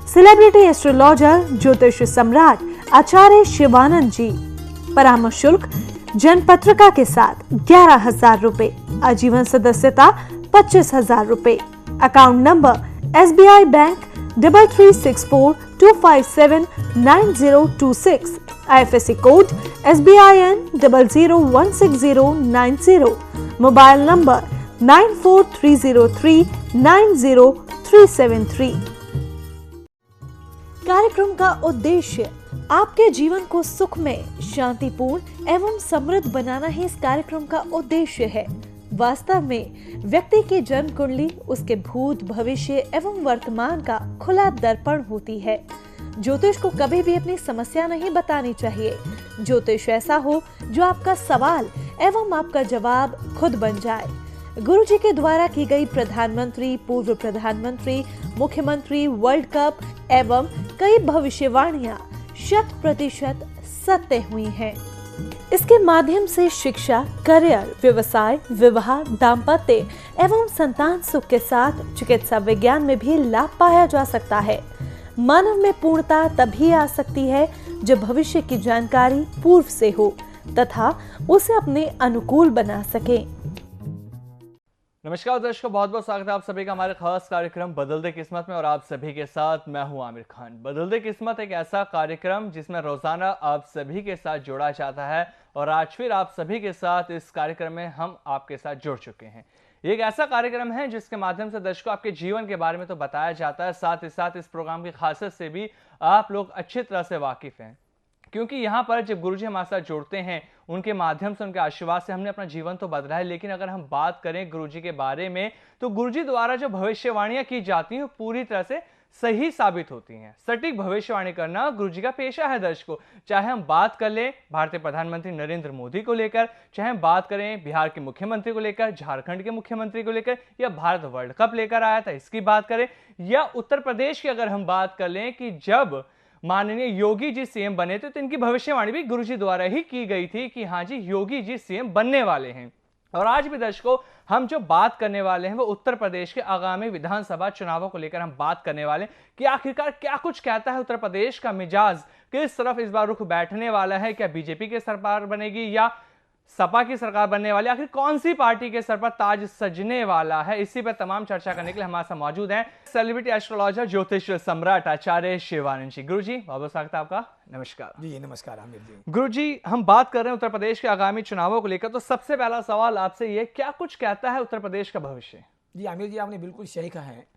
Celebrity astrologer ज्योतिष सम्राट आचार्य शिवानंद जी। परामर्श शुल्क जनपत्रिका के साथ 11,000 रुपए, आजीवन सदस्यता 25,000 रुपए। Account number SBI bank 336425799026, IFSC code SBIN 0016090, mobile number 9430390373। कार्यक्रम का उद्देश्य आपके जीवन को सुखमय, शांतिपूर्ण एवं समृद्ध बनाना ही इस कार्यक्रम का उद्देश्य है। वास्तव में व्यक्ति की जन्म कुंडली उसके भूत, भविष्य एवं वर्तमान का खुला दर्पण होती है। ज्योतिष को कभी भी अपनी समस्या नहीं बतानी चाहिए। ज्योतिष ऐसा हो जो आपका सवाल एवं आपका जवाब खुद बन जाए। गुरुजी के द्वारा की गई प्रधानमंत्री, पूर्व प्रधानमंत्री, मुख्यमंत्री, वर्ल्ड कप एवं कई भविष्यवाणियां 100% सत्य हुई हैं। इसके माध्यम से शिक्षा, करियर, व्यवसाय, विवाह, दाम्पत्य एवं संतान सुख के साथ चिकित्सा विज्ञान में भी लाभ पाया जा सकता है। मानव में पूर्णता तभी आ सकती है जब भविष्य की जानकारी पूर्व से हो तथा उसे अपने अनुकूल बना सके। नमस्कार दर्शकों, बहुत बहुत स्वागत है आप सभी का हमारे खास कार्यक्रम बदल दे किस्मत में और आप सभी के साथ मैं हूं आमिर खान। बदल दे किस्मत एक ऐसा कार्यक्रम जिसमें रोजाना आप सभी के साथ जोड़ा जाता है और आज फिर आप सभी के साथ इस कार्यक्रम में हम आपके साथ जुड़ चुके हैं। एक ऐसा कार्यक्रम है जिसके माध्यम से दर्शकों आपके जीवन के बारे में तो बताया जाता है, साथ ही साथ इस प्रोग्राम की खासियत से भी आप लोग अच्छी तरह से वाकिफ हैं, क्योंकि यहाँ पर जब गुरुजी हमारे साथ जुड़ते हैं उनके माध्यम से, उनके आशीर्वाद से हमने अपना जीवन तो बदला है। लेकिन अगर हम बात करें गुरुजी के बारे में तो गुरुजी द्वारा जो भविष्यवाणियां की जाती हैं पूरी तरह से सही साबित होती हैं। सटीक भविष्यवाणी करना गुरुजी का पेशा है दर्शकों। चाहे हम बात कर लें भारतीय प्रधानमंत्री नरेंद्र मोदी को लेकर, चाहे हम बात करें बिहार के मुख्यमंत्री को लेकर, झारखंड के मुख्यमंत्री को लेकर, या भारत वर्ल्ड कप लेकर आया था इसकी बात करें, या उत्तर प्रदेश की अगर हम बात कर लें कि जब माननीय योगी जी सीएम बने थे तो इनकी भविष्यवाणी भी गुरुजी द्वारा ही की गई थी कि हाँ जी योगी जी सीएम बनने वाले हैं। और आज भी दर्शकों हम जो बात करने वाले हैं वो उत्तर प्रदेश के आगामी विधानसभा चुनावों को लेकर हम बात करने वाले हैं कि आखिरकार क्या कुछ कहता है उत्तर प्रदेश का मिजाज, किस तरफ इस बार रुख बैठने वाला है। क्या बीजेपी की सरकार बनेगी या सपा की सरकार बनने वाली, आखिर कौन सी पार्टी के सर पर ताज सजने वाला है, इसी पर तमाम चर्चा करने के लिए हमारे साथ मौजूद हैं सेलिब्रिटी एस्ट्रोलॉजर ज्योतिष सम्राट आचार्य शिवानंद जी। गुरुजी बहुत बहुत स्वागत है आपका। नमस्कार जी। नमस्कार आमिर जी। गुरुजी हम बात कर रहे हैं उत्तर प्रदेश के आगामी चुनावों को लेकर, तो सबसे पहला सवाल आपसे ये, क्या कुछ कहता है उत्तर प्रदेश का भविष्य? जी आमिर जी, आपने बिल्कुल सही कहा है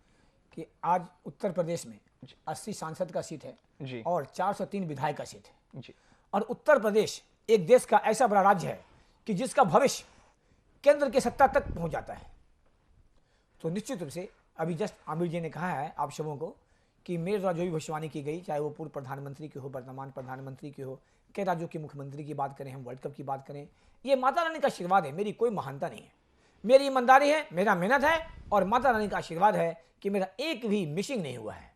कि आज उत्तर प्रदेश में 80 सांसद का सीट है जी और 403 विधायक का सीट है जी। और उत्तर प्रदेश एक देश का ऐसा बड़ा राज्य है कि जिसका भविष्य केंद्र की सत्ता तक पहुंच जाता है। तो निश्चित रूप से अभी जस्ट आमिर जी ने कहा है आप सबों को कि मेरे द्वारा जो भी भविष्यवाणी की गई, चाहे वो पूर्व प्रधानमंत्री की हो, वर्तमान प्रधानमंत्री की हो, कई राज्यों के मुख्यमंत्री की बात करें, हम वर्ल्ड कप की बात करें, ये माता रानी का आशीर्वाद है। मेरी कोई महानता नहीं है, मेरी ईमानदारी है, मेरा मेहनत है और माता रानी का आशीर्वाद है कि मेरा एक भी मिसिंग नहीं हुआ है।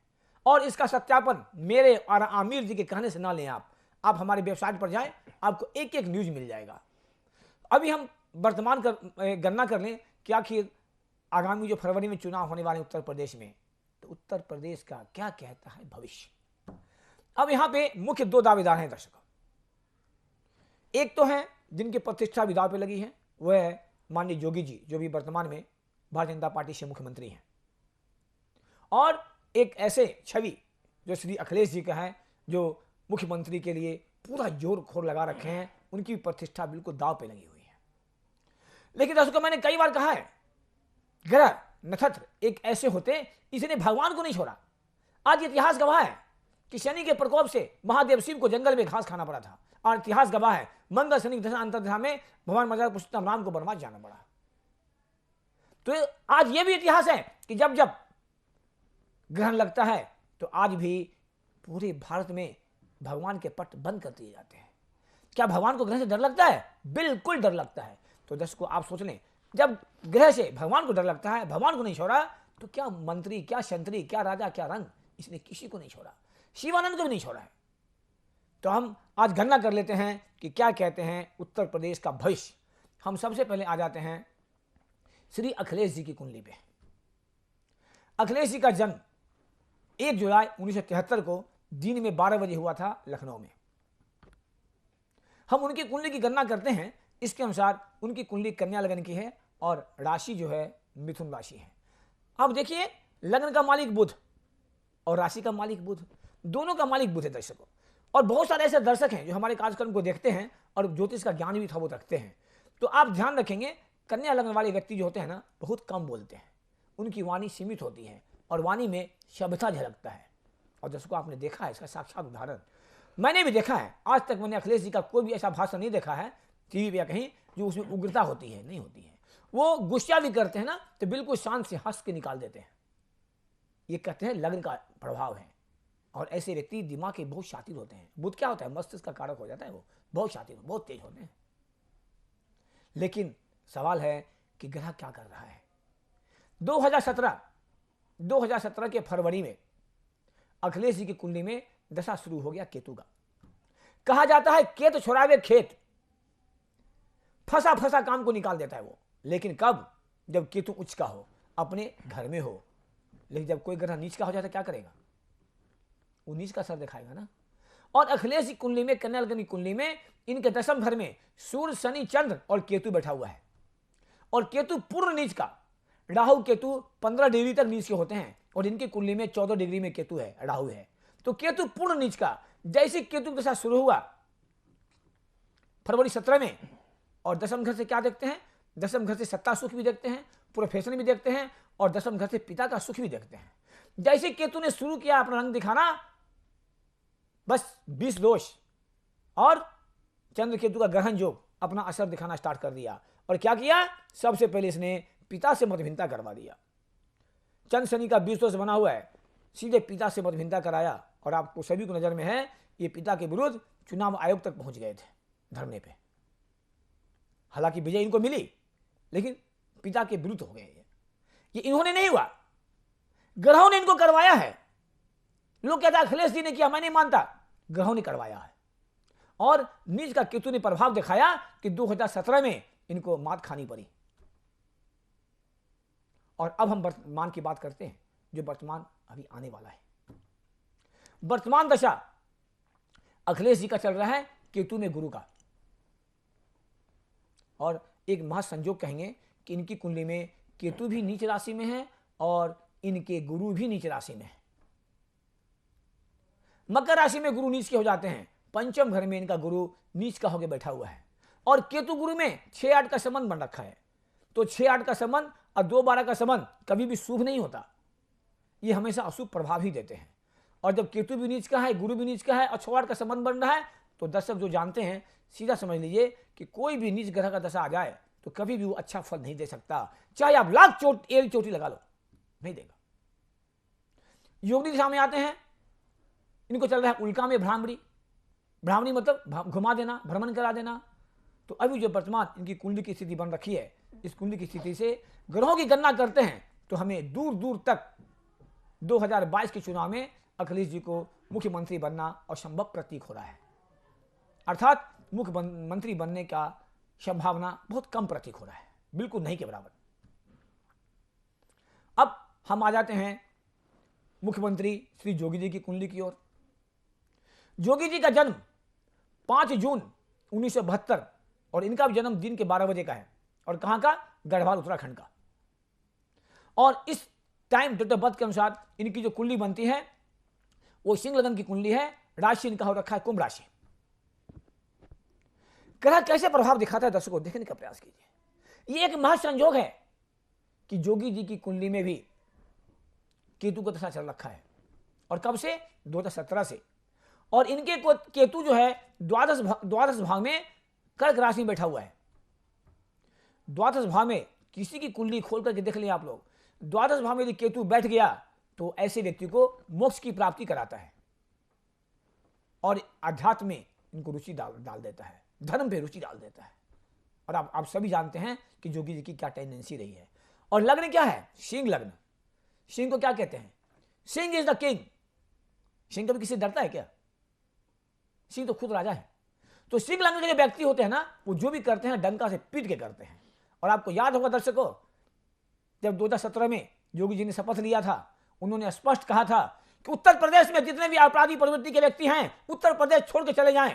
और इसका सत्यापन मेरे और आमिर जी के कहने से ना लें, आप हमारी वेबसाइट पर जाएं, आपको एक एक न्यूज मिल जाएगा। अभी हम वर्तमान गणना कर लें कि आखिर आगामी जो फरवरी में चुनाव होने वाले उत्तर प्रदेश में, तो उत्तर प्रदेश का क्या कहता है भविष्य। अब यहां पे मुख्य दो दावेदार हैं दर्शकों। एक तो है जिनकी प्रतिष्ठा भी दाव पे लगी है, वह है माननीय योगी जी जो भी वर्तमान में भारतीय जनता पार्टी से मुख्यमंत्री हैं, और एक ऐसे छवि जो श्री अखिलेश जी का है जो मुख्यमंत्री के लिए पूरा जोर खोर लगा रखे हैं, उनकी प्रतिष्ठा बिल्कुल दाव पे लगी हुई है। लेकिन दर्शकों मैंने कई बार कहा है, ग्रह नक्षत्र एक ऐसे होते हैं, इसने भगवान को नहीं छोड़ा। आज इतिहास गवाह है कि शनि के प्रकोप से महादेव शिव को जंगल में घास खाना पड़ा था, और इतिहास गवाह है मंगल शनि दशा अंतर्दशा में भगवान मर्यादा पुरुषोत्तम राम को वनवास जाना पड़ा। तो आज यह भी इतिहास है कि जब जब ग्रहण लगता है तो आज भी पूरे भारत में भगवान के पट बंद कर दिए जाते हैं। क्या भगवान को ग्रह से डर लगता है? बिल्कुल डर लगता है। तो दर्शकों आप सोच लें, जब ग्रह से भगवान को डर लगता है, भगवान को नहीं छोड़ा, तो क्या मंत्री, क्या शंत्री, क्या राजा, क्या रंग, इसने किसी को नहीं छोड़ा, शिवानंद को भी नहीं छोड़ा है। तो हम आज गणना कर लेते हैं कि क्या कहते हैं उत्तर प्रदेश का भविष्य। हम सबसे पहले आ जाते हैं श्री अखिलेश जी की कुंडली पे। अखिलेश जी का जन्म 1 जुलाई 1973 को दिन में 12 बजे हुआ था लखनऊ में। हम उनकी कुंडली की गणना करते हैं, इसके अनुसार उनकी कुंडली कन्या लगन की है और राशि जो है मिथुन राशि है। अब देखिए, लगन का मालिक बुध और राशि का मालिक बुध, दोनों का मालिक बुध है दर्शकों। और बहुत सारे ऐसे दर्शक हैं जो हमारे कार्यक्रम को देखते हैं और ज्योतिष का ज्ञान भी थोड़ा बहुत रखते हैं। तो आप ध्यान रखेंगे, कन्या लगन वाले व्यक्ति जो होते हैं ना, बहुत कम बोलते हैं, उनकी वाणी सीमित होती है और वाणी में सभ्यता झलकता है। और दर्शकों, आपने देखा है इसका साक्षात उदाहरण, मैंने भी देखा है। आज तक मैंने अखिलेश जी का कोई भी ऐसा भाषण नहीं देखा है टीवी पे या कहीं जो उसमें उग्रता होती है, नहीं होती है। वो गुस्सा भी करते हैं ना तो बिल्कुल शांत से हंस के निकाल देते हैं। ये कहते हैं लग्न का प्रभाव है। और ऐसे व्यक्ति दिमाग के बहुत शातिर होते हैं। बुध क्या होता है? मस्तिष्क का कारक हो जाता है। वो बहुत शातिर, बहुत तेज होते हैं। लेकिन सवाल है कि ग्रह क्या कर रहा है। 2017 के फरवरी में अखिलेश जी की कुंडली में दशा शुरू हो गया केतु का। कहा जाता है केतु छुड़ावे खेत, फंसा फंसा काम को निकाल देता है वो। लेकिन कब? जब केतु उच्च का हो, अपने घर में हो। लेकिन जब कोई ग्रह नीच का हो जाता है क्या करेगा? वो नीच का असर दिखाएगा ना। और अखिलेश की कुंडली में, कन्या लगन की कुंडली में, इनके दशम घर में सूर्य, शनि, चंद्र और केतु बैठा हुआ है। और केतु पूर्ण नीच का। राहु केतु 15 डिग्री तक नीच के होते हैं और इनकी कुंडली में 14 डिग्री में केतु है, राहु है। तो केतु पूर्ण नीच का। जैसे केतु के साथ शुरू हुआ फरवरी 17 में, और दशम घर से क्या देखते हैं? दशम घर से सत्ता सुख भी देखते हैं, प्रोफेशन भी देखते हैं और दशम घर से पिता का सुख भी देखते हैं। जैसे केतु ने शुरू किया अपना रंग दिखाना, बस 20 दोष और चंद्र केतु का ग्रहण योग अपना असर दिखाना स्टार्ट कर दिया। और क्या किया? सबसे पहले इसने पिता से मतभिन्नता करवा दिया। चंद्र शनि का 20 दोष बना हुआ है, सीधे पिता से मतभिन्नता कराया। और आपको सभी को नजर में है, ये पिता के विरुद्ध चुनाव आयोग तक पहुंच गए थे धरने पे। हालांकि विजय इनको मिली, लेकिन पिता के विरुद्ध हो गए। ये इन्होंने नहीं हुआ, ग्रहों ने इनको करवाया है। लोग कहते हैं अखिलेश जी ने किया, मैं नहीं मानता, ग्रहों ने करवाया है। और नीच का केतु ने प्रभाव दिखाया कि 2017 में इनको मात खानी पड़ी। और अब हम वर्तमान की बात करते हैं, जो वर्तमान अभी आने वाला है। वर्तमान दशा अखिलेश जी का चल रहा है केतु में गुरु का। और एक महासंयोग कहेंगे कि इनकी कुंडली में केतु भी नीच राशि में है और इनके गुरु भी नीच राशि में है। मकर राशि में गुरु नीच के हो जाते हैं, पंचम घर में इनका गुरु नीच का होकर बैठा हुआ है। और केतु गुरु में 6-8 का संबंध बन रखा है। तो 6-8 का संबंध और 2-12 का संबंध कभी भी शुभ नहीं होता, ये हमेशा अशुभ प्रभाव ही देते हैं। और जब केतु भी नीच का है, गुरु भी नीच का है और 6-8 का संबंध बन रहा है, तो दर्शक जो जानते हैं सीधा समझ लीजिए कि कोई भी नीच ग्रह का दशा आ जाए तो कभी भी वो अच्छा फल नहीं दे सकता, चाहे आप लाख चोटी लगा लो, नहीं देगा। योगिनी दिशा में आते हैं, इनको चल रहा है उल्का में भ्रामरी। भ्रामरी मतलब घुमा देना, भ्रमण करा देना। तो अभी जो वर्तमान इनकी कुंडली की स्थिति बन रखी है, इस कुंडली की स्थिति से ग्रहों की गणना करते हैं तो हमें दूर दूर तक 2022 के चुनाव में अखिलेश जी को मुख्यमंत्री बनना असंभव प्रतीक हो रहा है। अर्थात मुख्यमंत्री बनने का संभावना बहुत कम प्रतीक हो रहा है, बिल्कुल नहीं के बराबर। अब हम आ जाते हैं मुख्यमंत्री श्री जोगी जी की कुंडली की ओर। जोगी जी का जन्म 5 जून 1972 और इनका भी जन्म दिन के 12 बजे का है। और कहां का? गढ़वाल, उत्तराखंड का। और इस टाइम डेट ऑफ बर्थ के अनुसार इनकी जो कुंडली बनती है वो सिंह लगन की कुंडली है। राशि इनका हो रखा है कुंभ राशि। ग्रह कैसे प्रभाव दिखाता है दर्शकों, देखने का प्रयास कीजिए। ये एक महासंयोग है कि जोगी जी की कुंडली में भी केतु का दशा चल रखा है। और कब से? 2017 से। और इनके को केतु जो है द्वादश भाव में कर्क राशि में बैठा हुआ है। द्वादश भाव में किसी की कुंडली खोल करके देख लिया आप लोग, द्वादश भाव में यदि केतु बैठ गया तो ऐसे व्यक्ति को मोक्ष की प्राप्ति कराता है और अध्यात्म में इनको रुचि डाल देता है, धर्म पे रुचि डाल देता है। और आप सभी जानते हैं कि जोगी जी की क्या टेंडेंसी रही है। और लग्न क्या है? सिंह लग्न। सिंह को क्या कहते हैं? Singh is the king. Singh कभी किसी डरता है क्या? सिंह तो खुद राजा है। तो सिंह लग्न के जो व्यक्ति होते हैं ना, वो जो भी करते हैं डंका से पीट के करते हैं। और आपको याद होगा दर्शकों, जब 2017 में योगी जी ने शपथ लिया था, उन्होंने स्पष्ट कहा था कि उत्तर प्रदेश में जितने भी अपराधी प्रवृत्ति के व्यक्ति हैं उत्तर प्रदेश छोड़ के चले जाएं,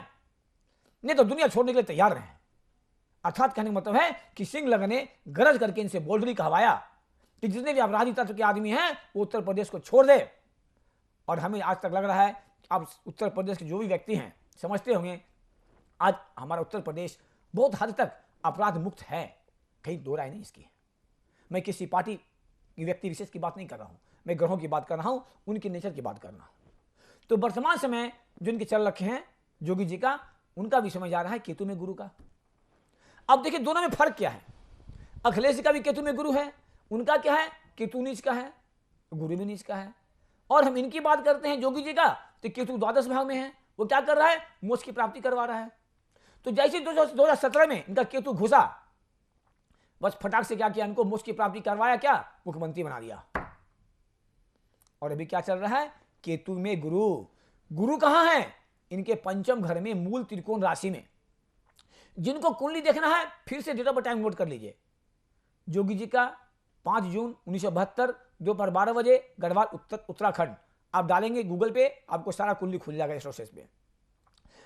नहीं तो दुनिया छोड़ने के लिए तैयार रहें। अर्थात कहने का मतलब है कि सिंह लगन ने गरज करके इनसे बोल्डली कहवाया कि जितने भी अपराधी तत्व के आदमी हैं वो उत्तर प्रदेश को छोड़ दे। और हमें आज तक लग रहा है अब उत्तर प्रदेश के जो भी व्यक्ति हैं समझते होंगे आज हमारा उत्तर प्रदेश बहुत हद तक अपराध मुक्त है, कहीं दो राय नहीं इसकी। मैं किसी पार्टी की व्यक्ति विशेष की बात नहीं कर रहा हूं, मैं ग्रहों की बात कर रहा हूं, उनके नेचर की बात कर रहा हूं। तो वर्तमान समय जो इनके चल रखे हैं जोगी जी का, उनका भी समझ आ रहा है केतु में गुरु का। अब देखिए दोनों में फर्क क्या है। अखिलेश का भी केतु में गुरु है, उनका क्या है, केतु नीच का है, गुरु भी नीच का है। और हम इनकी बात करते हैं जोगी जी का, तो केतु द्वादश भाव में है, वो क्या कर रहा है, मोक्ष की प्राप्ति करवा रहा है। तो जैसे 2017 में इनका केतु घुसा, बस फटाक से क्या किया, इनको मोक्ष की प्राप्ति करवाया, क्या मुख्यमंत्री बना दिया। और अभी क्या चल रहा है, केतु में गुरु। गुरु कहां है, इनके पंचम घर में मूल त्रिकोण राशि में। जिनको कुंडली देखना है फिर से डेट ऑफ टाइम नोट कर लीजिए। जोगी जी का 5 जून 1972 दोपहर 12 बजे, गढ़वाल उत्तराखंड। आप डालेंगे गूगल पे, आपको सारा कुंडली खुल जाएगा प्रोसेस पे।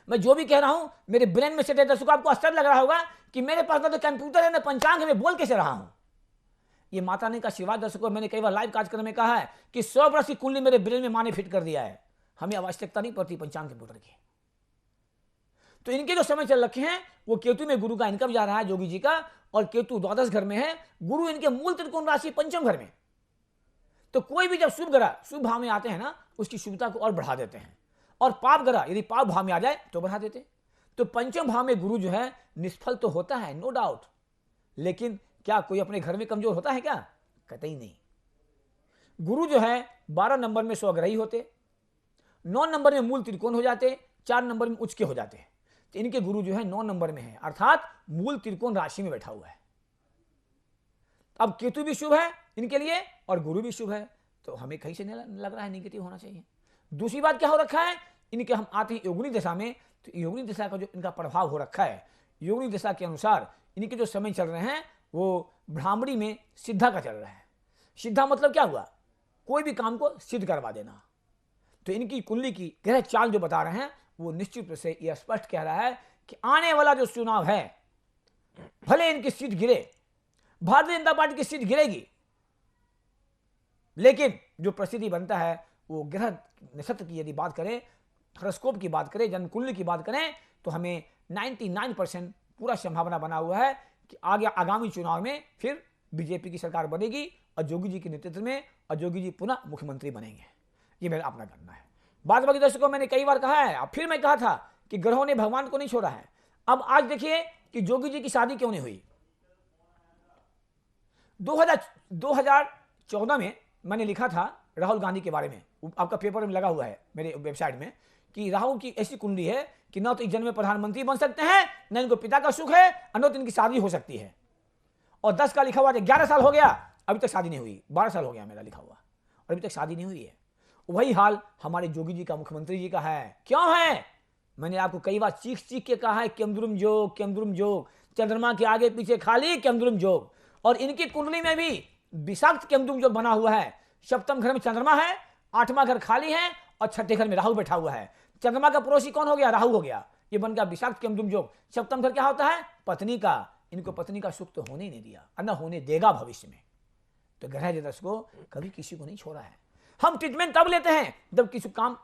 मैं जो भी कह रहा हूं मेरे ब्रेन में सेट है। दर्शकों आपको आश्चर्य लग रहा होगा कि मेरे पास ना तो कंप्यूटर है ना पंचांग है, मैं बोल कैसे रहा हूं। ये माता ने का आशीर्वाद। दर्शकों मैंने कई बार लाइव कार्यक्रम में कहा है कि 100% की कुंडली मेरे ब्रेन में माँ ने फिट कर दिया है, हमें आवश्यकता नहीं पड़ती पंचांग कंप्यूटर की। तो इनके जो समय चल रखे हैं वो केतु में गुरु का इनकम जा रहा है जोगी जी का, और केतु द्वादश घर में है, गुरु इनके मूल त्रिकोण राशि पंचम घर में। तो कोई भी जब शुभ ग्रह शुभ भाव में आते हैं ना, उसकी शुभता को और बढ़ा देते हैं, और पाप ग्रह यदि पाप भाव में आ जाए तो बढ़ा देते। तो पंचम भाव में गुरु जो है निष्फल तो होता है, नो डाउट, लेकिन क्या कोई अपने घर में कमजोर होता है क्या, कतई नहीं। गुरु जो है 12 नंबर में स्वग्रही होते, 9 नंबर में मूल त्रिकोण हो जाते, 4 नंबर में उच्च के हो जाते हैं। तो इनके गुरु जो है 9 नंबर में है, अर्थात मूल त्रिकोण राशि में बैठा हुआ है। अब केतु भी शुभ है इनके लिए और गुरु भी शुभ है, तो हमें कहीं से नहीं लग रहा है नेगेटिव होना चाहिए। दूसरी बात क्या हो रखा है, इनके हम आते हैं योगिनी दशा में, तो योगिनी दशा का जो इनका प्रभाव हो रखा है, योगिनी दशा के अनुसार इनके जो समय चल रहे हैं वो ब्राह्मणी में सिद्धा का चल रहा है। सिद्धा मतलब क्या हुआ, कोई भी काम को सिद्ध करवा देना। तो इनकी कुंडली की ग्रह चाल जो बता रहे हैं वो निश्चित रूप से यह स्पष्ट कह रहा है कि आने वाला जो चुनाव है, भले इनकी सीट गिरे, भारतीय जनता पार्टी की सीट गिरेगी, लेकिन जो परिस्थिति बनता है वो ग्रह नक्षत्र की यदि बात करें, हॉरोस्कोप की बात करें, जन्म कुंडली की बात करें, तो हमें 99% पूरा संभावना बना हुआ है कि आगे आगामी चुनाव में फिर बीजेपी की सरकार बनेगी और जोगी जी के नेतृत्व में, और जोगी जी पुनः मुख्यमंत्री बनेंगे। ये मेरा अपना कहना है। बाद बाकी दर्शकों मैंने कई बार कहा है, अब फिर मैं कहा था कि ग्रहों ने भगवान को नहीं छोड़ा है। अब आज देखिए कि जोगी जी की शादी क्यों नहीं हुई। 2014 में मैंने लिखा था राहुल गांधी के बारे में, आपका पेपर में लगा हुआ है मेरे वेबसाइट में, कि राहुल की ऐसी कुंडली है कि न तो इस जन्म में प्रधानमंत्री बन सकते हैं, न इनको पिता का सुख है, न तो इनकी शादी हो सकती है। और 10 का लिखा हुआ है, 11 साल हो गया अभी तक शादी नहीं हुई, 12 साल हो गया मेरा लिखा हुआ और अभी तक शादी नहीं हुई है। वही हाल हमारे जोगी जी का, मुख्यमंत्री जी का है। क्यों है, मैंने आपको कई बार चीख चीख के कहा है, केमद्रुम जोग, केमद्रुम जोग, चंद्रमा के आगे पीछे खाली केमद्रुम जोग। और इनकी कुंडली में भी विषाक्त केमद्रुम जोग बना हुआ है। सप्तम घर में चंद्रमा है, 8वां घर खाली है और 6ठे घर में राहु बैठा हुआ है। चंद्रमा का पड़ोसी कौन हो गया, राहु हो गया, ये बन गया विषाक्त केमद्रुम जोग। सप्तम घर क्या होता है, पत्नी का। इनको पत्नी का सुख तो होने ही नहीं दिया, न होने देगा भविष्य में। तो ग्रह ज्योतिष को कभी किसी को नहीं छोड़ा है। हम ट्रीटमेंट तब लेते हैं जब किसी काम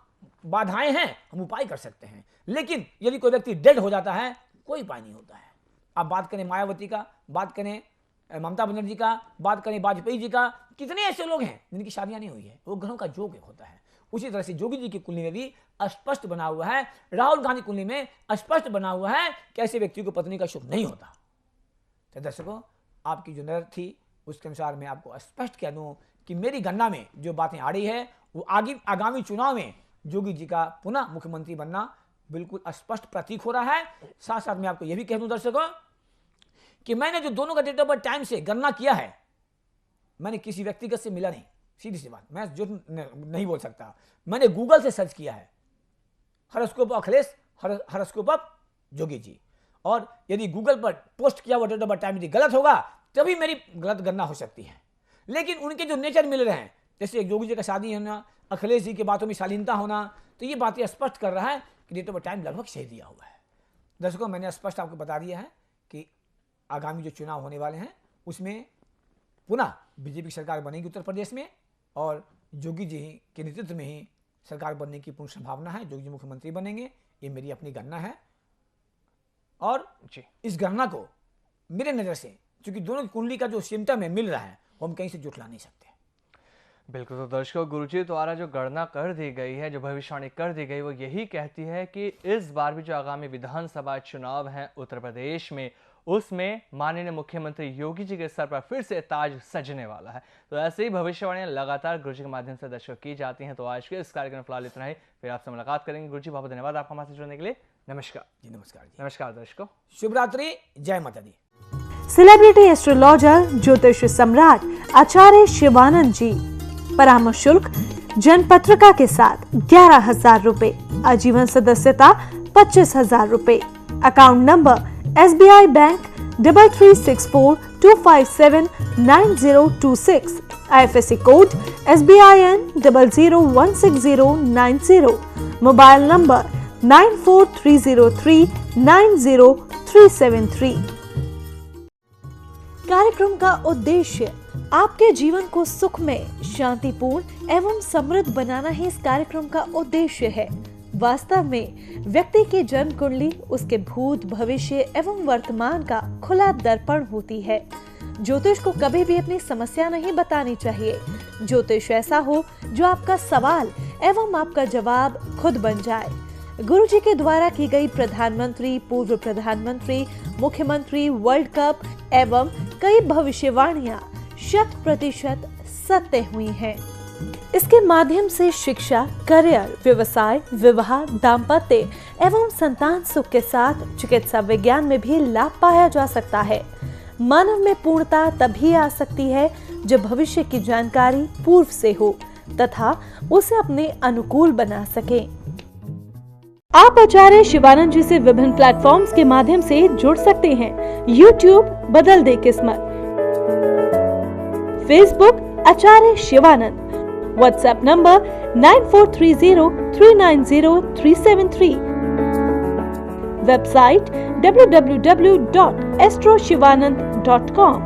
बाधाएं हैं, हम उपाय कर सकते हैं, लेकिन यदि कोई व्यक्ति डेड हो जाता है कोई उपाय नहीं होता है। आप बात करें मायावती का, बात करें ममता बनर्जी का, बात करें वाजपेयी जी का, कितने ऐसे लोग हैं जिनकी शादियां नहीं हुई है, वो ग्रहों का जोग होता है। उसी तरह से जोगी जी की कुंडली में भी स्पष्ट बना हुआ है, राहुल गांधी कुंडली में स्पष्ट बना हुआ है कि ऐसे व्यक्ति को पत्नी का सुख नहीं होता। तो दर्शकों आपकी जो नजर थी उसके अनुसार मैं आपको स्पष्ट कह दूं कि मेरी गणना में जो बातें आ रही है वो आगामी चुनाव में जोगी जी का पुनः मुख्यमंत्री बनना बिल्कुल स्पष्ट प्रतीक हो रहा है। साथ साथ मैं आपको यह भी कह दूं दर्शकों कि मैंने जो दोनों का डेट ऑफ बर्थ टाइम से गणना किया है, मैंने किसी व्यक्तिगत से मिला नहीं, सीधी सी बात, मैं जो नहीं बोल सकता, मैंने गूगल से सर्च किया है, हॉरोस्कोप अखिलेश, हॉरोस्कोप जोगी जी, और यदि गूगल पर पोस्ट किया हुआ डेट ऑफ बर्थ टाइम यदि गलत होगा तभी मेरी गलत गणना हो सकती है। लेकिन उनके जो नेचर मिल रहे हैं, जैसे जोगी जी का शादी होना, अखिलेश जी की बातों में शालीनता होना, तो ये बातें स्पष्ट कर रहा है कि डेट ऑफ टाइम लगभग सही दिया हुआ है। दर्शकों, मैंने स्पष्ट आपको बता दिया है कि आगामी जो चुनाव होने वाले हैं उसमें पुनः बीजेपी की सरकार बनेगी उत्तर प्रदेश में, और योगी जी के नेतृत्व में ही सरकार बनने की पूर्ण संभावना है। योगी जी मुख्यमंत्री बनेंगे, ये मेरी अपनी गणना है। और इस गणना को मेरे नज़र से, क्योंकि दोनों की कुंडली का जो सिम्टम है मिल रहा है, वो हम कहीं से जुटला नहीं सकते। बिल्कुल। तो दर्शकों, गुरुजी द्वारा जो गणना कर दी गई है, जो भविष्यवाणी कर दी गई, वो यही कहती है कि इस बार भी जो आगामी विधानसभा चुनाव हैं उत्तर प्रदेश में, उसमें माननीय मुख्यमंत्री योगी जी के सर पर फिर से ताज सजने वाला है। तो ऐसे ही भविष्यवाणियां लगातार गुरुजी के माध्यम से दर्शकों की जाती हैं। तो आज के इस कार्यक्रम फिलहाल इतना ही, फिर आपसे मुलाकात करेंगे। गुरुजी, बहुत धन्यवाद आपका हमारे साथ जुड़ने के लिए। नमस्कार जी। नमस्कार जी। नमस्कार दर्शकों, शुभ रात्रि, जय माता दी। सेलिब्रिटी एस्ट्रोलॉजर ज्योतिष सम्राट आचार्य शिवानंद जी। परामर्श शुल्क जनपत्रिका के साथ 11,000 रुपए, आजीवन सदस्यता 25,000 रुपए। Account number SBI bank 336425799026। IFSC code SBIN 0016090। Mobile number 9430390373। कार्यक्रम का उद्देश्य आपके जीवन को सुखमय, शांतिपूर्ण एवं समृद्ध बनाना ही इस कार्यक्रम का उद्देश्य है। वास्तव में व्यक्ति की जन्म कुंडली उसके भूत, भविष्य एवं वर्तमान का खुला दर्पण होती है। ज्योतिष को कभी भी अपनी समस्या नहीं बतानी चाहिए। ज्योतिष ऐसा हो जो आपका सवाल एवं आपका जवाब खुद बन जाए। गुरुजी के द्वारा की गई प्रधानमंत्री, पूर्व प्रधानमंत्री, मुख्यमंत्री, वर्ल्ड कप एवं कई भविष्यवाणियां 100% सत्य हुई हैं। इसके माध्यम से शिक्षा, करियर, व्यवसाय, विवाह, दाम्पत्य एवं संतान सुख के साथ चिकित्सा विज्ञान में भी लाभ पाया जा सकता है। मानव में पूर्णता तभी आ सकती है जब भविष्य की जानकारी पूर्व से हो तथा उसे अपने अनुकूल बना सके। आप आचार्य शिवानंद जी से विभिन्न प्लेटफॉर्म्स के माध्यम से जुड़ सकते हैं। YouTube बदल दे किस्मत, Facebook Acharya Shivanand, WhatsApp number 9430390373, website www.astroshivanand.com।